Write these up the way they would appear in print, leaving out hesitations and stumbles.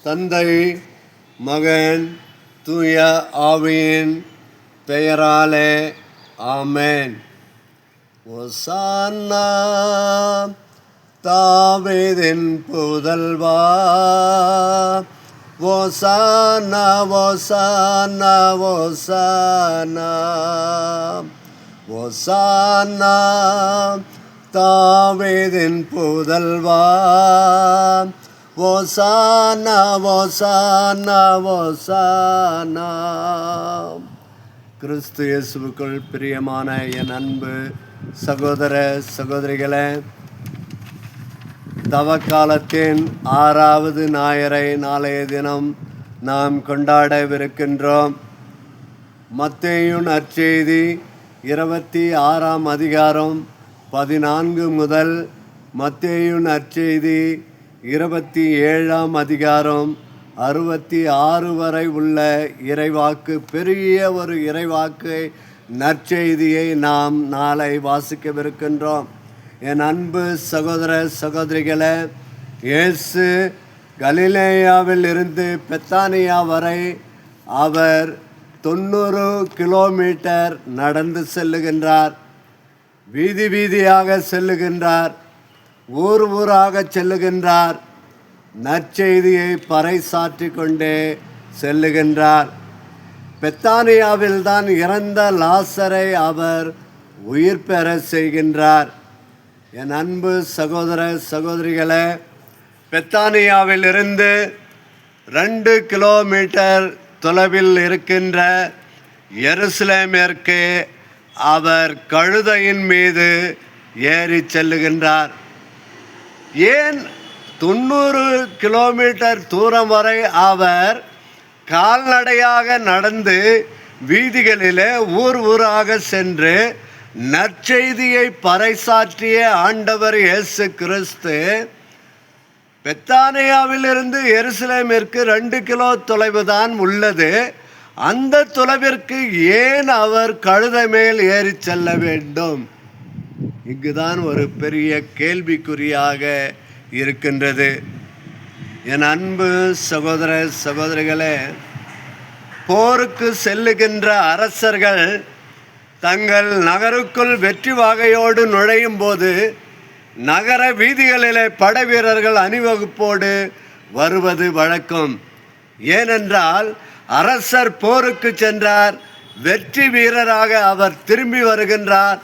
தந்தை, மகன், தூய ஆவியின் பெயராலே ஆமென். ஓசானா தாவீதின் புதல்வா, ஓசானா ஓசானா ஓசானா, ஓசானா தாவீதின் புதல்வா, ஓசானா ஓசானா ஓசானா. கிறிஸ்து இயேசுவுக்குள் பிரியமான என் அன்பு சகோதர சகோதரிகளே, தவக்காலத்தின் 6வது ஞாயிறை நாளைய தினம் நாம் கொண்டாடவிருக்கின்றோம். மத்தேயு நற்செய்தி 26ஆம் அதிகாரம் 14 முதல் மத்தேயு நற்செய்தி 27ஆம் அதிகாரம் 66 வரை உள்ள இறைவாக்கு, பெரிய ஒரு இறைவாக்கு நற்செய்தியை நாம் நாளை வாசிக்கவிருக்கின்றோம். என் அன்பு சகோதர சகோதரிகளே, இயேசு கலிலேயாவில் இருந்து பெத்தானியா வரை அவர் 90 கிலோமீட்டர் நடந்து செல்லுகின்றார். வீதி வீதியாக செல்லுகின்றார், ஊர் ஊராக செல்லுகின்றார், நற்செய்தியை பறைசாற்றி கொண்டே செல்லுகின்றார். பெத்தானியாவில் தான் இறந்த லாசரை அவர் உயிர் பெற செய்கின்றார். என் அன்பு சகோதர சகோதரிகளே, பெத்தானியாவில் இருந்து 2 கிலோமீட்டர் தொலைவில் இருக்கின்ற எருசலேமிற்கு அவர் கழுதையின் மீது ஏறி செல்லுகின்றார். ஏன் 90 கிலோமீட்டர் தூரம் வரை அவர் கால்நடையாக நடந்து வீதிகளிலே ஊர் ஊராக சென்று நற்செய்தியை பறைசாற்றிய ஆண்டவர் இயேசு கிறிஸ்து பெத்தானியாவிலிருந்து எருசலேமிற்கு 2 கிலோ தொலைவு தான் உள்ளது. அந்த தொலைவிற்கு ஏன் அவர் கழுதை மேல் ஏறி செல்ல வேண்டும்? இங்குதான் ஒரு பெரிய கேள்விக்குறியாக இருக்கின்றது. என் அன்பு சகோதர சகோதரிகளே, போருக்கு செல்லுகின்ற அரசர்கள் தங்கள் நகருக்குள் வெற்றி வாகையோடு நுழையும் போது நகர வீதிகளிலே படை வீரர்கள் அணிவகுப்போடு வருவது வழக்கம். ஏனென்றால் அரசர் போருக்கு சென்றார், வெற்றி வீரராக அவர் திரும்பி வருகின்றார்.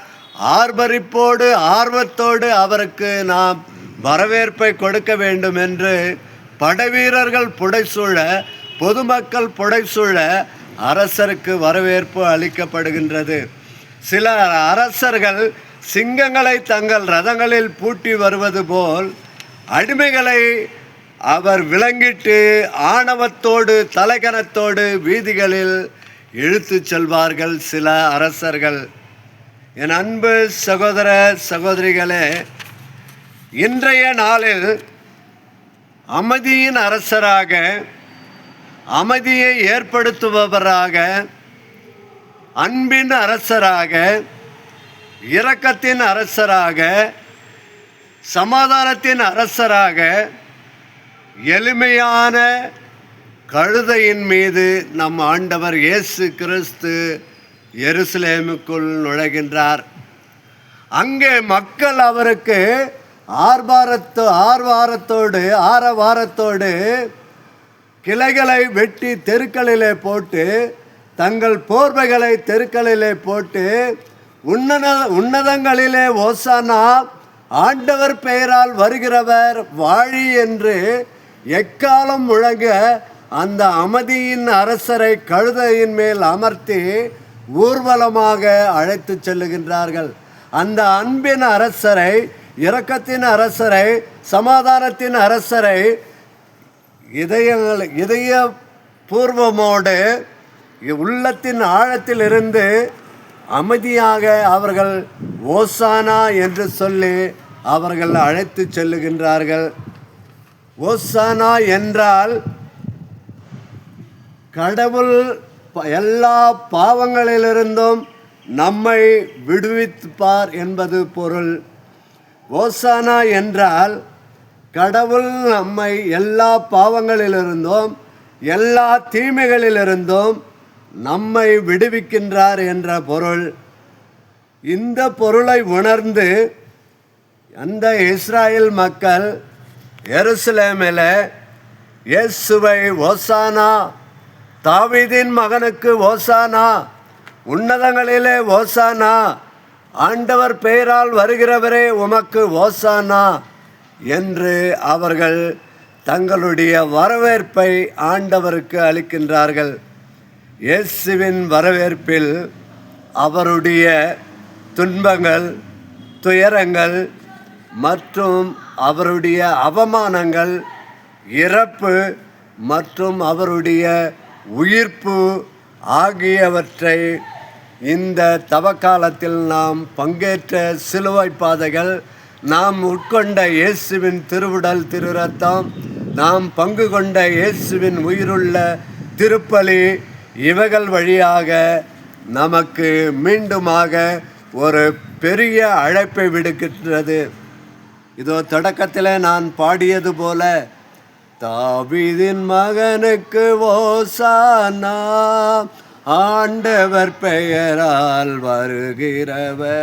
ஆர்ப்பரிப்போடு ஆர்வத்தோடு அவருக்கு நாம் வரவேற்பை கொடுக்க வேண்டும் என்று படைவீரர்கள் புடைசூழ, பொதுமக்கள் புடைசூழ அரசருக்கு வரவேற்பு அளிக்கப்படுகின்றது. சில அரசர்கள் சிங்கங்களை தங்கள் ரதங்களில் பூட்டி வருவது போல் அடிமைகளை அவர் விலங்கிட்டு ஆணவத்தோடு தலைகனத்தோடு வீதிகளில் இழுத்து செல்வார்கள் சில அரசர்கள். என் அன்பு சகோதர சகோதரிகளே, இன்றைய நாளில் அமைதியின் அரசராக, அமைதியை ஏற்படுத்துபவராக, அன்பின் அரசராக, இரக்கத்தின் அரசராக, சமாதானத்தின் அரசராக எளிமையான கழுதையின் மீது நம் ஆண்டவர் இயேசு கிறிஸ்து எருசலேமுக்குள் நுழைகின்றார். அங்கே மக்கள் அவருக்கு ஆரவாரத்தோடு கிளைகளை வெட்டி தெருக்களிலே போட்டு, தங்கள் போர்வைகளை தெருக்களிலே போட்டு, உன்னதங்களிலே ஓசானா, ஆண்டவர் பெயரால் வருகிறவர் வாழி என்று எக்காலம் முழங்க அந்த அமைதியின் அரசரை கழுதையின் மேல் அமர்த்தி ஊர்வலமாக அழைத்து செல்லுகின்றார்கள். அந்த அன்பின் அரசரை, இரக்கத்தின் அரசரை, சமாதானத்தின் அரசரை இதய பூர்வமோடு உள்ளத்தின் ஆழத்திலிருந்து அமைதியாக அவர்கள் ஓசானா என்று சொல்லி அவர்கள் அழைத்து செல்லுகின்றார்கள். ஓசானா என்றால் கடவுள் எல்லா பாவங்களிலிருந்தும் நம்மை விடுவிப்பார் என்பது பொருள். ஓசானா என்றால் கடவுள் நம்மை எல்லா பாவங்களிலிருந்தும் எல்லா தீமைகளிலிருந்தும் நம்மை விடுவிக்கின்றார் என்ற பொருள். இந்த பொருளை உணர்ந்து அந்த இஸ்ராயேல் மக்கள் எருசலேமில் இயேசுவை ஓசானா, தாவீதின் மகனுக்கு ஓசானா, உன்னதங்களிலே ஓசானா, ஆண்டவர் பெயரால் வருகிறவரே உமக்கு ஓசானா என்று அவர்கள் தங்களுடைய வரவேற்பை ஆண்டவருக்கு அளிக்கின்றார்கள். இயேசுவின் வரவேற்பில் அவருடைய துன்பங்கள், துயரங்கள் மற்றும் அவருடைய அவமானங்கள், இறப்பு மற்றும் அவருடைய உயிர்ப்பு ஆகியவற்றை இந்த தவக்காலத்தில் நாம் பங்கேற்ற சிலுவை பாதைகள், நாம் உட்கொண்ட இயேசுவின் திருவுடல் திரு ரத்தம், நாம் பங்கு கொண்ட இயேசுவின் உயிருள்ள திருப்பலி, இவைகள் வழியாக நமக்கு மீண்டுமாக ஒரு பெரிய அழைப்பை விடுக்கின்றது. இதோ தொடக்கத்தில் நான் பாடியது போல, தாவீதின் மகனுக்கு ஓசானா, ஆண்டவர் பெயரால் வருகிறவர்,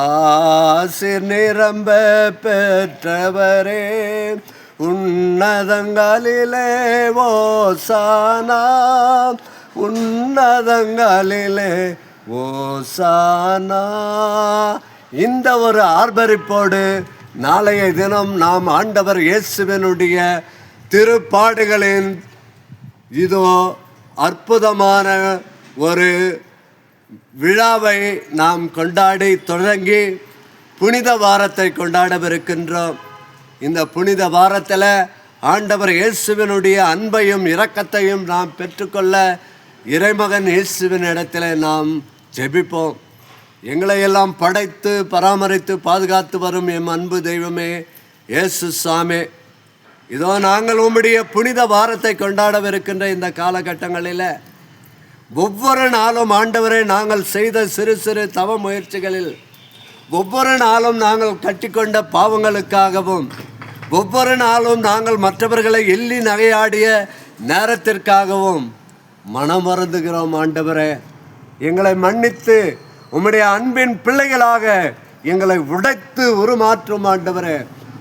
ஆசீர் நிரம்ப பெற்றவரே, உன்னதங்களிலே ஓசானா, உன்னதங்களிலே ஓசானா. இந்த ஒரு ஆர்ப்பரிப்போடு நாளைய தினம் நாம் ஆண்டவர் இயேசுவினுடைய திருப்பாடுகளின் இதோ அற்புதமான ஒரு விழாவை நாம் கொண்டாடி தொடங்கி புனித வாரத்தை கொண்டாடவிருக்கின்றோம். இந்த புனித வாரத்தில் ஆண்டவர் இயேசுவினுடைய அன்பையும் இரக்கத்தையும் நாம் பெற்றுக்கொள்ள இறைமகன் இயேசுவின் இடத்துல நாம் ஜெபிப்போம். எங்களை எல்லாம் படைத்து பராமரித்து பாதுகாத்து வரும் எம் அன்பு தெய்வமே இயேசு சாமி, இதோ நாங்கள் உம்முடைய புனித வாரத்தை கொண்டாடவிருக்கின்ற இந்த காலகட்டங்களில் ஒவ்வொரு நாளும் ஆண்டவரை நாங்கள் செய்த சிறு சிறு தவ முயற்சிகளில், ஒவ்வொரு நாளும் நாங்கள் கட்டிக்கொண்ட பாவங்களுக்காகவும், ஒவ்வொரு நாளும் நாங்கள் மற்றவர்களை எள்ளி நகையாடிய நேரத்திற்காகவும் மனம் வருந்துகிறோம். ஆண்டவரே, எங்களை மன்னித்து உம்முடைய அன்பின் பிள்ளைகளாக எங்களை உடைத்து உருமாற்றும் ஆண்டவரே.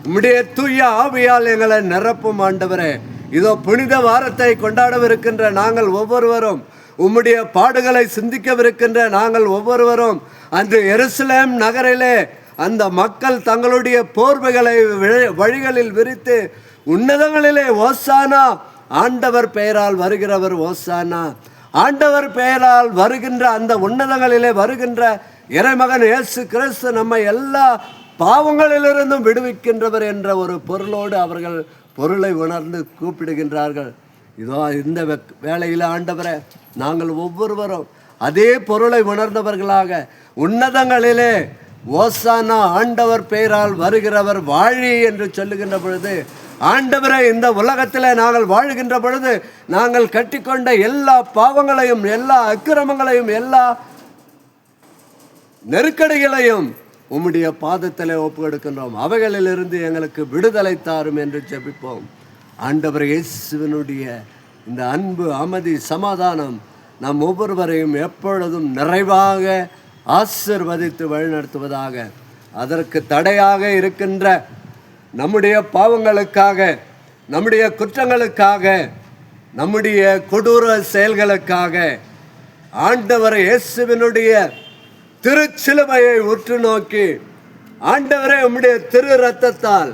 உம்முடைய தூய ஆவியால் எங்களை நிரப்பும் ஆண்டவரே. இதோ புனித வாரத்தை கொண்டாடவிருக்கின்ற நாங்கள் ஒவ்வொருவரும், உம்முடைய பாடுகளை சிந்திக்கவிருக்கின்ற நாங்கள் ஒவ்வொருவரும், அன்று எருசலேம் நகரிலே அந்த மக்கள் தங்களுடைய போர்வைகளை வழிகளில் விரித்து உன்னதங்களிலே ஓசானா, ஆண்டவர் பெயரால் வருகிறவர் ஓசானா, ஆண்டவர் பெயரால் வருகின்ற அந்த உன்னதங்களிலே வருகின்ற இறைமகன் இயேசு கிறிஸ்து நம்மை எல்லா பாவங்களிலிருந்தும் விடுவிக்கின்றவர் என்ற ஒரு பொருளோடு அவர்கள் பொருளை உணர்ந்து கூப்பிடுகின்றார்கள். இதோ இந்த வேளையில் ஆண்டவரை நாங்கள் ஒவ்வொருவரும் அதே பொருளை உணர்ந்தவர்களாக உன்னதங்களிலே ஓசானா, ஆண்டவர் பெயரால் வருகிறவர் வாழி என்று சொல்லுகின்ற பொழுது, ஆண்டவரை இந்த உலகத்தில் நாங்கள் வாழ்கின்ற பொழுது நாங்கள் கட்டிக்கொண்ட எல்லா பாவங்களையும், எல்லா அக்கிரமங்களையும், எல்லா நெருக்கடிகளையும் உம்முடைய பாதத்தில் ஒப்புக்கொடுக்கின்றோம். அவைகளிலிருந்து எங்களுக்கு விடுதலை தாரும் என்று ஜெபிப்போம். ஆண்டவர் இயேசுவினுடைய இந்த அன்பு, அமைதி, சமாதானம் நம் ஒவ்வொருவரையும் எப்பொழுதும் நிறைவாக ஆசீர்வதித்து வழிநடத்துவதாக. அதற்கு தடையாக இருக்கின்ற நம்முடைய பாவங்களுக்காக, நம்முடைய குற்றங்களுக்காக, நம்முடைய கொடூர செயல்களுக்காக ஆண்டவர் இயேசுவினுடைய திருச்சிலுவையை உற்று நோக்கி, ஆண்டவரே உம்முடைய திரு இரத்தத்தால்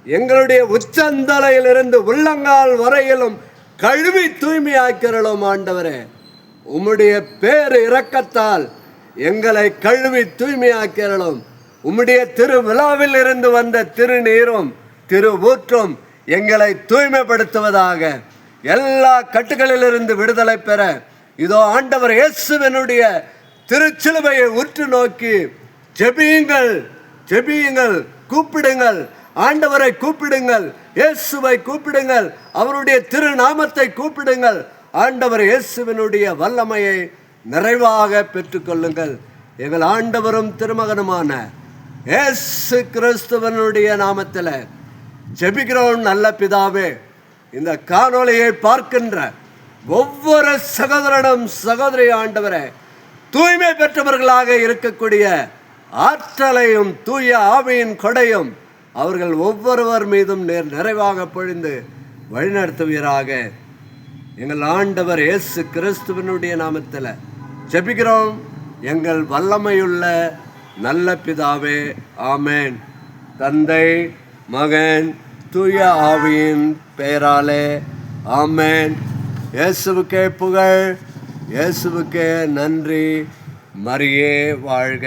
எங்களுடைய உச்சந்தலையிலிருந்து உள்ளங்கால் வரையிலும் கழுவி தூய்மையாக்கிறோம். ஆண்டவரே, உம்முடைய பேர் இரக்கத்தால் எங்களை கழுவி தூய்மையாக்கிறோம். உம்முடைய திரு விழாவில் இருந்து வந்த திருநீரும் திரு ஊற்றும் எங்களை தூய்மைப்படுத்துவதாக. எல்லா கட்டுகளிலிருந்து விடுதலை பெற இதோ ஆண்டவர் இயேசுவினுடைய திருச்சிலுவையை உற்று நோக்கி ஜெபியுங்கள், ஜெபியுங்கள், கூப்பிடுங்கள், ஆண்டவரை கூப்பிடுங்கள், இயேசுவை கூப்பிடுங்கள், அவருடைய திருநாமத்தை கூப்பிடுங்கள். ஆண்டவர் இயேசுவினுடைய வல்லமையை நிறைவாக பெற்றுக்கொள்ளுங்கள். எங்கள் ஆண்டவரும் திருமகனுமான இயேசு கிறிஸ்துவனுடைய நாமத்தில் ஜெபிக்கிறோம் நல்ல பிதாவே. இந்த காணொளியை பார்க்கின்ற ஒவ்வொரு சகோதரனும் சகோதரி ஆண்டவரே, தூய்மை பெற்றவர்களாக இருக்கக்கூடிய ஆற்றலையும் தூய ஆவியின் கொடையும் அவர்கள் ஒவ்வொருவர் மீதும் நிறைவாக பொழிந்து வழிநடத்துவீராக. எங்கள் ஆண்டவர் இயேசு கிறிஸ்துவினுடைய நாமத்தில் ஜெபிக்கிறோம் எங்கள் வல்லமையுள்ள நல்ல பிதாவே. ஆமேன். தந்தை, மகன், தூய ஆவியின் பெயராலே ஆமேன். இயேசுவுக்கே புகழ், இயேசுவுக்கே நன்றி. மரியே வாழ்க.